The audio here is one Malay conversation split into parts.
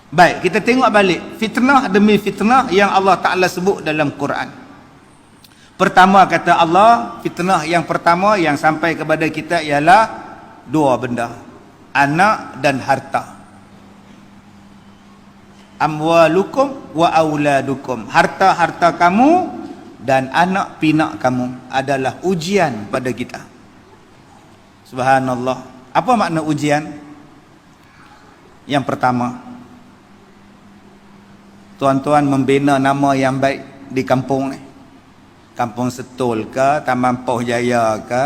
Baik, kita tengok balik fitnah demi fitnah yang Allah Ta'ala sebut dalam Quran. Pertama kata Allah, fitnah yang pertama yang sampai kepada kita ialah dua benda, anak dan harta. Amwalukum wa auladukum, harta-harta kamu dan anak pinak kamu adalah ujian pada kita. Subhanallah. Apa makna ujian? Yang pertama, tuan-tuan membina nama yang baik di kampung ni. Kampung Setul ke, Taman Poh Jaya ke,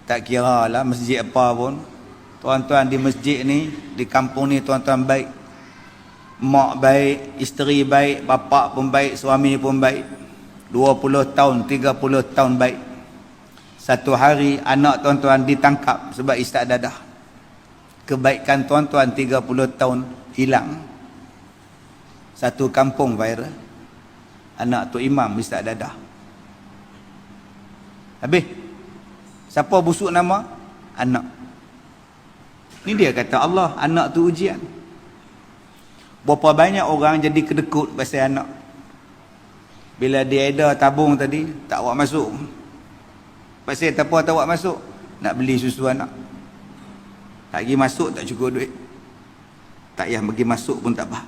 tak kira lah masjid apa pun. Tuan-tuan di masjid ni, di kampung ni tuan-tuan baik. Mak baik, isteri baik, bapa pun baik, suami pun baik. 20 tahun, 30 tahun baik. Satu hari anak tuan-tuan ditangkap sebab istak dadah. Kebaikan tuan-tuan 30 tahun hilang. Satu kampung viral. Anak tu imam istak dadah. Habis. Siapa busuk nama? Anak. Ni dia kata Allah, anak tu ujian. Berapa banyak orang jadi kedekut pasal anak. Bila dia ada tabung tadi, tak awak masuk. Pasal apa tak awak masuk? Nak beli susu anak. Tak pergi masuk tak cukup duit. Tak payah pergi masuk pun tak apa.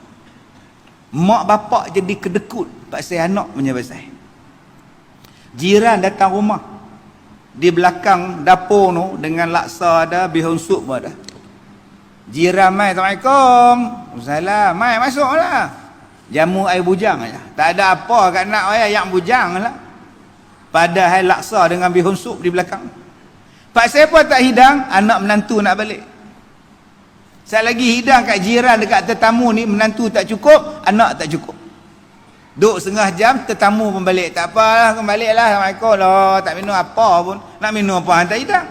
Mak bapak jadi kedekut pasal anak punya pasal. Jiran datang rumah. Di belakang dapur tu dengan laksa ada, bihun sup pun ada. Jiran mai, Assalamualaikum. Waalaikumsalam. Mai masuklah. Jamu air bujang aja. Tak ada apa kat nak yang bujang lah. Padahal laksa dengan bihun sup di belakang. Pak siapa tak hidang? Anak menantu nak balik. Sekali lagi hidang kat jiran dekat tetamu ni, menantu tak cukup, anak tak cukup. Duk setengah jam, tetamu pun balik. Tak apalah, kembali lah. Assalamualaikum lah. Tak minum apa pun. Nak minum apa, hantar hidang.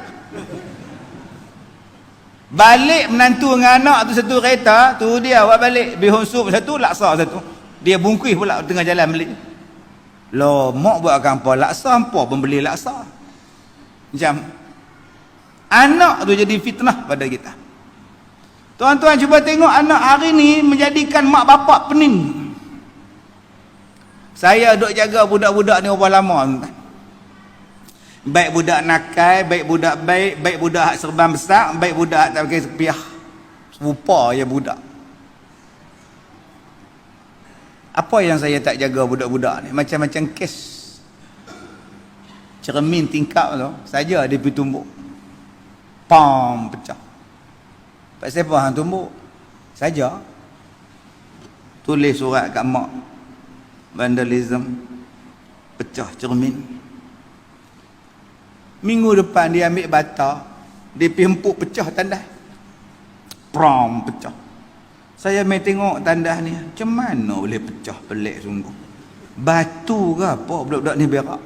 Balik menantu dengan anak tu satu kereta, tu dia awak balik. Bihun sup satu, laksa satu. Dia bungkus pula tengah jalan balik. Loh, mak buat apa? Laksa, apa pun beli laksa. Macam anak tu jadi fitnah pada kita. Tuan-tuan cuba tengok anak hari ni menjadikan mak bapak pening. Saya duk jaga budak-budak ni berapa lama, tuan. Baik budak nakal, baik budak baik, baik budak hak serban besar, baik budak hak tak pakai sepiah. Serupa je budak. Apa yang saya tak jaga budak-budak ni? Macam-macam kes. Cermin tingkap tu saja dia pergi tumbuk. Pam, pecah. Pak siapa hang tumbuk? Saja. Tulis surat kat mak. Vandalism. Pecah cermin. Minggu depan dia ambil bata, dia pergi empuk pecah tandas. Pram, pecah. Saya main tengok tandas ni, macam mana boleh pecah, pelik sungguh. Batu ke apa budak-budak ni berak.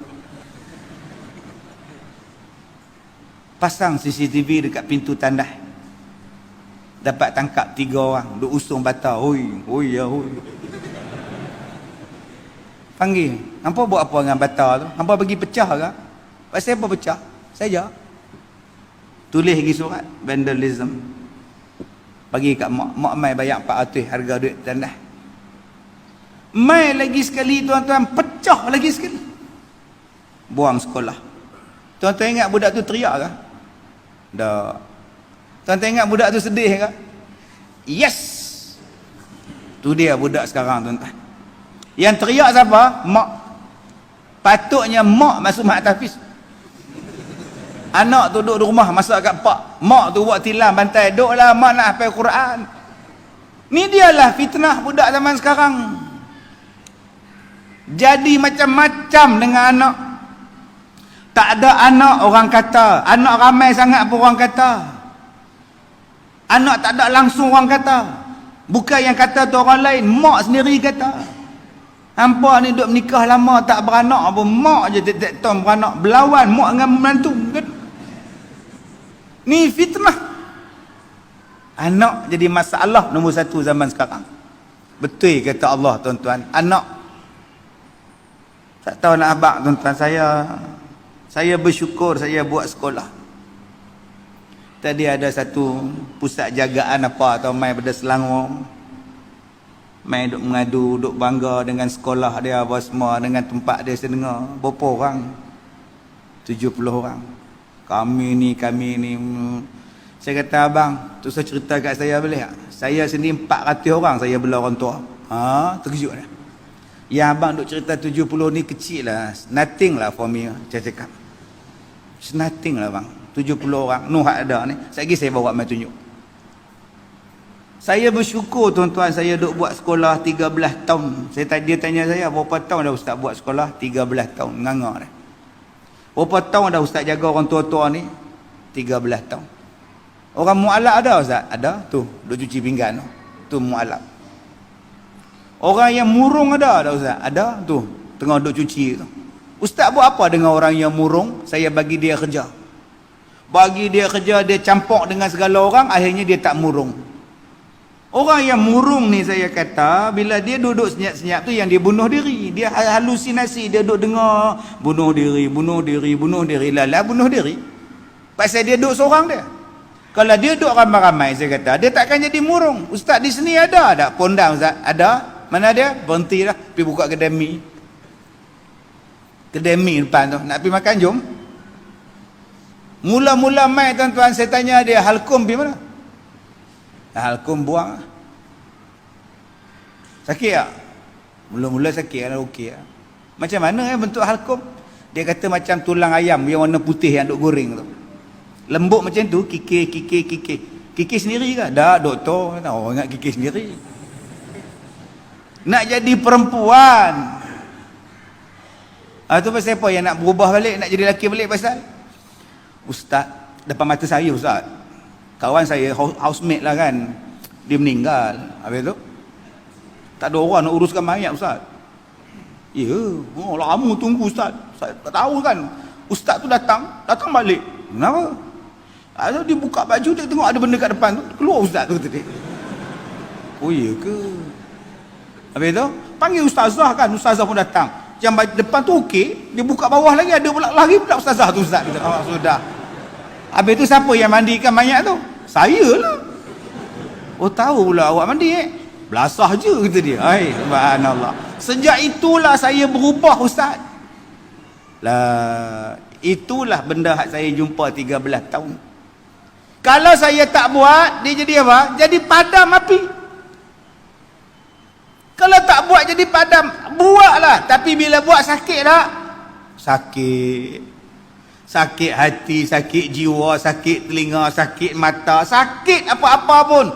Pasang CCTV dekat pintu tandas. Dapat tangkap 3 orang, duk usung bata. Hoi, hoi ya hoi. Panggil, hampa buat apa dengan bata tu? Hampa bagi pecah ke? Pasal apa pecah? Saja. Tulis lagi surat vandalism. Bagi kat mak. Mak mai bayar 400 harga duit tandas. Mai lagi sekali tuan-tuan, pecah lagi sekali. Buang sekolah. Tuan-tuan ingat budak tu teriak ke? Tak. Tuan-tuan ingat budak tu sedih ke? Yes. Tu dia budak sekarang, tuan-tuan. Yang teriak siapa? Mak. Patutnya mak masuk mak tahfiz. Anak tu duduk di rumah masuk kat pak. Mak tu buat tilam bantai. Duduklah mak nak hafal Quran. Ni dialah fitnah budak zaman sekarang. Jadi macam-macam dengan anak. Tak ada anak orang kata. Anak ramai sangat pun orang kata. Anak tak ada langsung orang kata. Bukan yang kata tu orang lain. Mak sendiri kata. Hampa ni duk menikah lama tak beranak pun mak je tak tahu beranak. Berlawan mak dengan menantu kan. Ni fitnah. Anak jadi masalah nombor 1 zaman sekarang. Betul kata Allah, tuan-tuan. Anak. Tak tahu nak abang, tuan-tuan. Saya bersyukur saya buat sekolah. Tadi ada satu pusat jagaan apa atau mai pada Selangor. Main duk mengadu, duk bangga dengan sekolah dia apa semua, dengan tempat dia sedengar. Berapa orang? 70 orang. Kami ni. Saya kata, abang, tu saya cerita kat saya boleh tak? Saya sendiri 400 orang saya bela orang tua. Terkejut dah. Yang abang duk cerita 70 ni kecil lah. Nothing lah for me. Saya cakap. It's nothing lah bang. 70 orang. Nuh ada ni. Sekejap saya bawa main tunjuk. Saya bersyukur tuan-tuan, saya duk buat sekolah 13 tahun. Dia tanya saya, berapa tahun dah ustaz buat sekolah? 13 tahun. Nganga dah. Berapa tahun dah ustaz jaga orang tua-tua ni? 13 tahun. Orang mu'alaf ada ustaz? Ada. Tu, duk cuci pinggan tu. Tu mu'alaf. Orang yang murung ada ustaz? Ada. Tu, tengah duk cuci tu. Ustaz buat apa dengan orang yang murung? Saya bagi dia kerja. Bagi dia kerja, dia campur dengan segala orang, akhirnya dia tak murung. Orang yang murung ni saya kata, bila dia duduk senyap-senyap tu yang dia bunuh diri. Dia halusinasi, dia duduk dengar bunuh diri, lala bunuh diri. Pasal dia duduk seorang dia. Kalau dia duduk ramai-ramai, saya kata, dia takkan jadi murung. Ustaz di sini ada tak pondang ustaz? Ada. Mana dia? Berhenti dah, pergi buka kedai mi. Kedai mi depan tu, nak pergi makan, jom. Mula-mula mai tuan-tuan, saya tanya dia, halkum pergi mana? Halkum buang. Sakit tak? Mula-mula sakit kan, okey lah. Macam mana bentuk halkum? Dia kata macam tulang ayam yang warna putih yang duk goreng tu. Lembut macam tu, kikir. Kikir sendiri ke? Dah, doktor. Oh, ingat kikir sendiri. Nak jadi perempuan. Tu pasal apa yang nak berubah balik, nak jadi lelaki balik pasal? Ustaz, depan mata saya ustaz. Kawan saya, housemate lah kan, dia meninggal. Habis tu tak ada orang nak uruskan mayat ustaz. Lama tunggu ustaz. Saya tak tahu kan. Ustaz tu datang balik. Kenapa? Dia buka baju, dia tengok ada benda kat depan tu, keluar ustaz tu kata dia. Oh iya ke? Habis tu panggil ustazah kan, ustazah pun datang. Yang depan tu okey, dia buka bawah lagi, ada pula lari pula ustazah tu ustaz kata. Sudah. Habis tu siapa yang mandikan mayat tu? Saya lah. Oh tahu pula awak mandi Belasah je kata dia. Subhanallah. Sejak itulah saya berubah ustaz. Lah, itulah benda hak saya jumpa 13 tahun. Kalau saya tak buat, dia jadi apa? Jadi padam api. Kalau tak buat jadi padam, buatlah. Tapi bila buat sakit tak? Sakit. Sakit hati, sakit jiwa, sakit telinga, sakit mata, sakit apa-apa pun.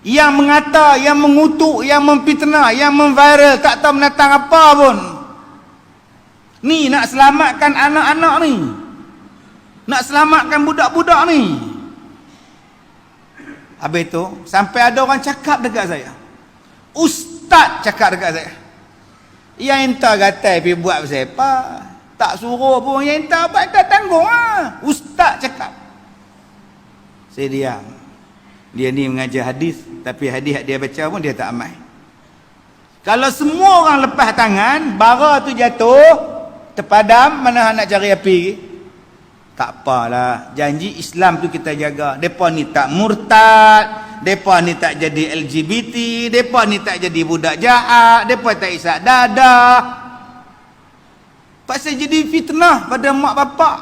Yang mengata, yang mengutuk, yang memfitnah, yang memviral, tak tahu menatang apa pun. Ni nak selamatkan anak-anak ni. Nak selamatkan budak-budak ni. Habis tu, sampai ada orang cakap dekat saya. Ustaz cakap dekat saya. Yang entah gatai pergi buat pasal apa? Tak suruh pun, yang entah apa, tak tanggung lah. Ustaz cakap. Saya diam. Dia ni mengajar hadis, tapi hadis dia baca pun dia tak amal. Kalau semua orang lepas tangan, bara tu jatuh, terpadam, mana nak cari api? Tak apalah. Janji Islam tu kita jaga. Mereka ni tak murtad, mereka ni tak jadi LGBT, mereka ni tak jadi budak jahat, mereka tak isap dadah. Pasal jadi fitnah pada mak bapak.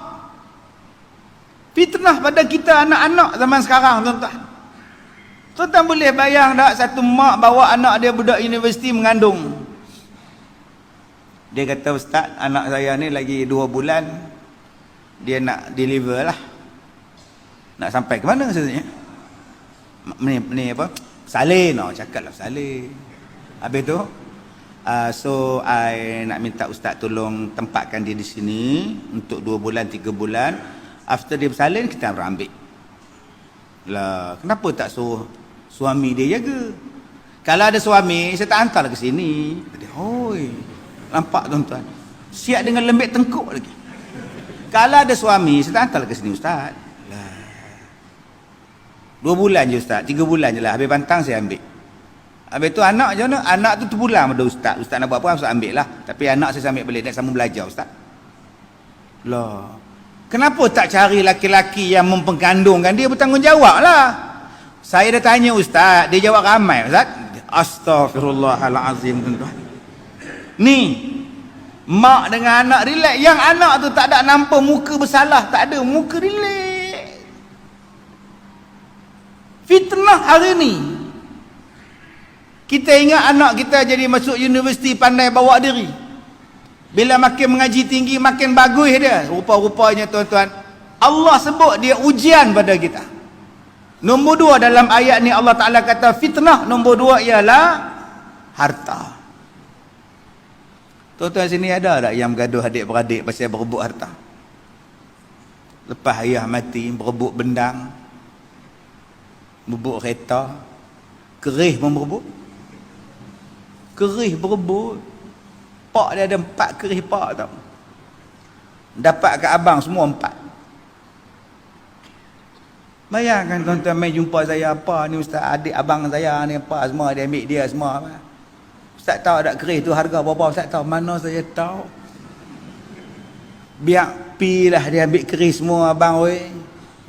Fitnah pada kita anak-anak zaman sekarang, tuan-tuan. Tuan-tuan boleh bayang tak satu mak bawa anak dia budak universiti mengandung. Dia kata, ustaz, anak saya ni lagi 2 bulan, dia nak deliver lah. Nak sampai ke mana sebenarnya? Ni apa? Salin, cakap lah salin. Habis tu, so I nak minta ustaz tolong tempatkan dia di sini untuk 2 bulan 3 bulan. After dia bersalin, kita ambil lah. Kenapa tak suruh suami dia jaga? Kalau ada suami, saya tak hantar ke sini. Dia, hoi, nampak tuan-tuan, siap dengan lembik tengkuk lagi. Kalau ada suami, saya tak hantar ke sini ustaz lah. 2 bulan je ustaz, 3 bulan je lah, habis pantang saya ambil. Habis tu anak je mana? Anak tu terpulang pada ustaz. Ustaz nak buat apa? Ustaz ambil lah. Tapi anak saya ambil balik, nak sambung belajar ustaz. Lah, kenapa tak cari laki-laki yang mempengandungkan dia bertanggungjawab lah? Saya dah tanya ustaz, dia jawab ramai ustaz. Astaghfirullahalazim, tuan-tuan. Ni mak dengan anak relax. Yang anak tu tak ada nampak muka bersalah, tak ada, muka relax. Fitnah hari ni. Kita ingat anak kita jadi masuk universiti pandai bawa diri. Bila makin mengaji tinggi makin bagus dia. Rupa-rupanya tuan-tuan, Allah sebut dia ujian pada kita. Nombor 2 dalam ayat ni Allah Ta'ala kata fitnah. Nombor 2 ialah harta. Tuan-tuan sini ada tak yang bergaduh adik-beradik pasal berebut harta? Lepas ayah mati berebut bendang, berebut kereta, kerih pun berebut. Kerih berebut. Pak dia ada 4 kerih pak tau. Dapat kat abang semua 4. Bayangkan tuan-tuan main jumpa saya, apa ni ustaz, adik abang saya ni apa semua, dia ambil dia semua. Ustaz tahu tak kerih tu harga berapa? Ustaz tahu. Mana saya tahu. Biar pi lah dia ambil kerih semua abang weh.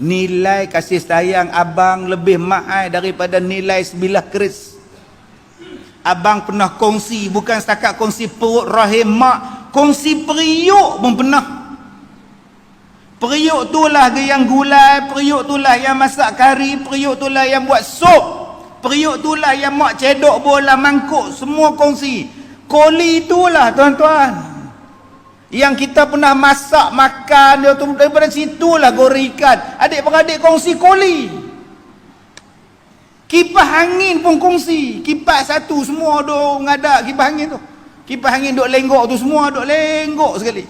Nilai kasih sayang abang lebih mahal daripada nilai sebilah keris. Abang pernah kongsi, bukan setakat kongsi perut rahim mak, kongsi periuk pun pernah. Periuk tu lah yang gulai, periuk tu lah yang masak kari, periuk tu lah yang buat sup, periuk tu lah yang mak cedok bola mangkuk, semua kongsi. Koli itulah tuan-tuan yang kita pernah masak makan, daripada situlah goreng ikan. Adik-beradik kongsi koli. Kipas angin pun kongsi. Kipas satu semua duk ngadak kipas angin tu. Kipas angin duk lenggok tu semua duk lenggok sekali.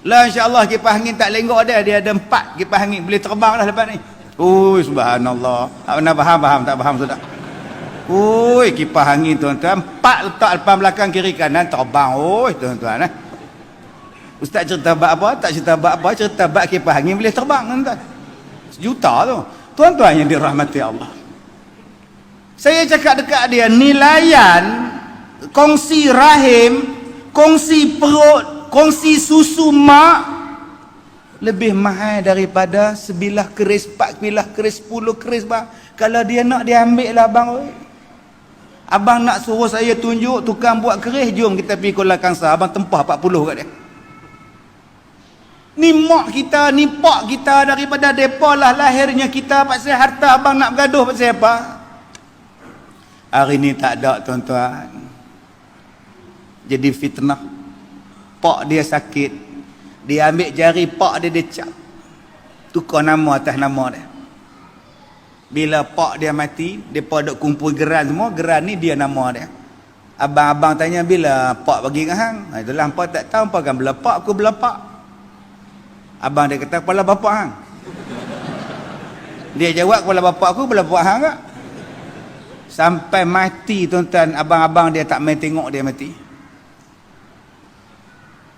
Lah insya-Allah kipas angin tak lenggok dia ada 4 kipas angin boleh terbang dah lepas ni. Oi subhanallah. Tak pernah faham tak faham sudah. Oi kipas angin tuan-tuan 4 letak depan belakang kiri kanan terbang. Oi tuan-tuan Ustaz cerita bab apa? Tak cerita bab apa, cerita bab kipas angin boleh terbang tuan-tuan. Sejuta tu. Tuan-tuan yang dirahmati Allah. Saya cakap dekat dia, nilaian kongsi rahim, kongsi perut, kongsi susu mak lebih mahal daripada sebilah keris, 4 bilah keris, 10 keris bang. Kalau dia nak dia ambil lah bang. Abang nak suruh saya tunjuk tukang buat keris, jom kita pergi Kuala Kangsar, abang tempah 40 kat dia. Ni mak kita, ni pak kita, daripada depa lah lahirnya kita. Pasal harta abang nak bergaduh pasal apa? Hari ni tak ada tuan-tuan. Jadi fitnah. Pak dia sakit, dia ambil jari pak dia cap, tukar nama atas nama dia. Bila pak dia mati, mereka duk kumpul geran semua. Geran ni dia nama dia. Abang-abang tanya bila pak bagi dengan hang. Itulah hampa tak tahu, hampa kan bela pak, aku bela pak. Abang dia kata kepala bapak hang. Dia jawab kepala bapak aku, kepala bapak hang tak? Sampai mati tuan-tuan, abang-abang dia tak main tengok dia mati.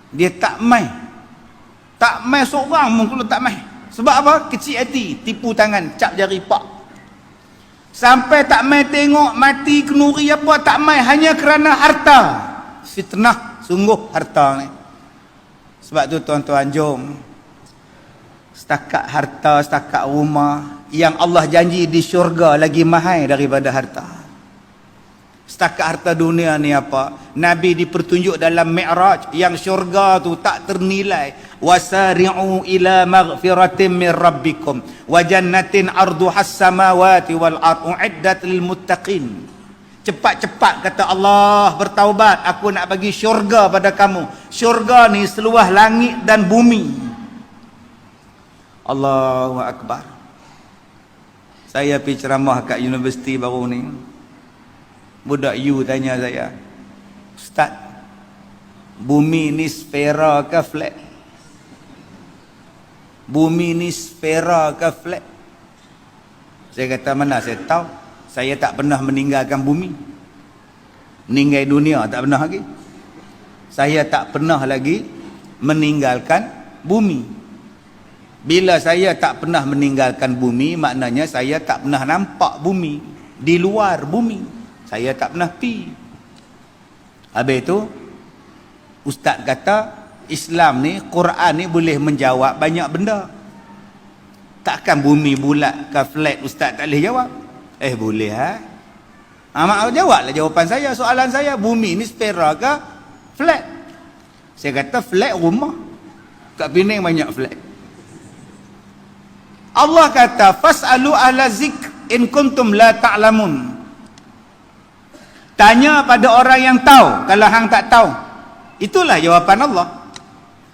Dia tak main. Tak main seorang pun kalau tak main. Sebab apa? Kecil hati, tipu tangan, cap jari pak. Sampai tak main tengok mati kenuri apa, tak main hanya kerana harta. Fitnah sungguh harta ni. Sebab tu tuan-tuan jom. Setakat harta, setakat rumah, yang Allah janji di syurga lagi mahal daripada harta. Setakat harta dunia ni apa? Nabi dipertunjuk dalam Mi'raj yang syurga tu tak ternilai. Wasari'u ila maghfiratin min rabbikum wa jannatin arduhas samawati wal ardu uiddat lil muttaqin. Cepat-cepat kata Allah, bertaubat, aku nak bagi syurga pada kamu. Syurga ni seluas langit dan bumi. Allahu Akbar. Saya pergi ceramah kat universiti baru ni. Budak U tanya saya, Ustaz, bumi ni sfera ke flat? Bumi ni sfera ke flat? Saya kata mana saya tahu. Saya tak pernah meninggalkan bumi. Meninggal dunia tak pernah lagi. Saya tak pernah lagi meninggalkan bumi. Bila saya tak pernah meninggalkan bumi, maknanya saya tak pernah nampak bumi. Di luar bumi saya tak pernah pi. Habis itu ustaz kata Islam ni, Quran ni boleh menjawab banyak benda. Takkan bumi bulat ke flat ustaz tak boleh jawab? Boleh Mak jawablah jawapan saya, soalan saya, bumi ni spera ke flat? Saya kata flat rumah. Kat Penang banyak flat. Allah kata fasalu ahla zik in kuntum la ta'lamun. Tanya pada orang yang tahu kalau hang tak tahu. Itulah jawapan Allah.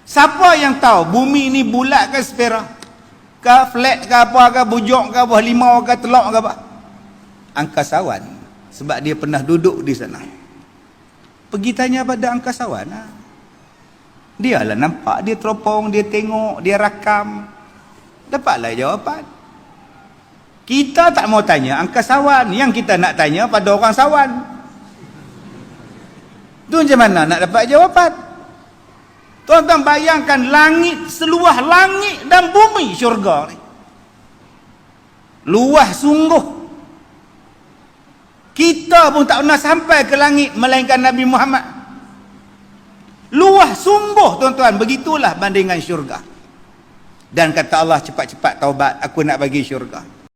Siapa yang tahu bumi ni bulat ke spera? Ke flat ke apa ke, bujok ke, buah limau ke, telok ke apa? Angkasawan. Sebab dia pernah duduk di sana. Pergi tanya pada angkasawan. Dia lah nampak, dia teropong, dia tengok, dia rakam. Dapatlah jawapan. Kita tak mau tanya angkasawan, yang kita nak tanya pada orang sawan. Tu macam mana nak dapat jawapan? Tuan-tuan bayangkan langit, seluas langit dan bumi syurga ni. Luas sungguh. Kita pun tak pernah sampai ke langit melainkan Nabi Muhammad. Luas sungguh tuan-tuan, begitulah bandingan syurga. Dan kata Allah, cepat-cepat taubat, aku nak bagi syurga.